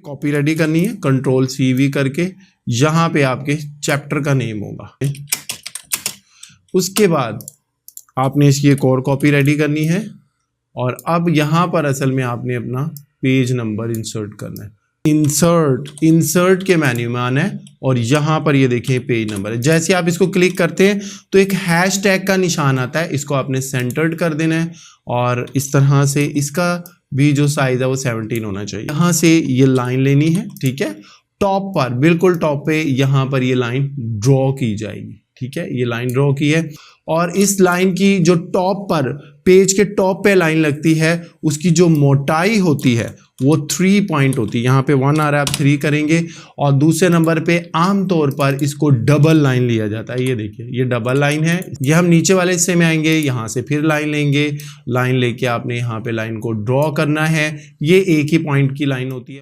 Copy ready करनी है, Ctrl+CV करके यहाँ पे आपके चैप्टर का नेम होगा। उसके बाद आपने इसकी एक और कॉपी रेडी करनी है और अब यहाँ पर असल में आपने अपना पेज नंबर इंसर्ट करना है। इंसर्ट के मेन्यू में आना है और यहाँ पर ये देखें पेज नंबर है। जैसे आप इसको क्लिक करते हैं तो एक हैशटैग का निशान आता है, इसको आपने सेंटर्ड कर देना है और इस तरह से इसका भी जो साइज है वो 17 होना चाहिए। यहाँ से ये लाइन लेनी है, ठीक है। टॉप पर, बिल्कुल टॉप पे यहाँ पर ये लाइन ड्रॉ की जाएगी, ठीक है। ये लाइन ड्रॉ की है और इस लाइन की जो टॉप पर, पेज के टॉप पे लाइन लगती है, उसकी जो मोटाई होती है वो 3 पॉइंट होती है। यहाँ पे 1 आ रहा है, आप 3 करेंगे और दूसरे नंबर पे आमतौर पर इसको डबल लाइन लिया जाता है। ये देखिए, ये डबल लाइन है। ये हम नीचे वाले हिस्से में आएंगे, यहाँ से फिर लाइन लेंगे, लाइन लेके आपने यहाँ पे लाइन को ड्रॉ करना है। ये एक ही पॉइंट की लाइन होती है।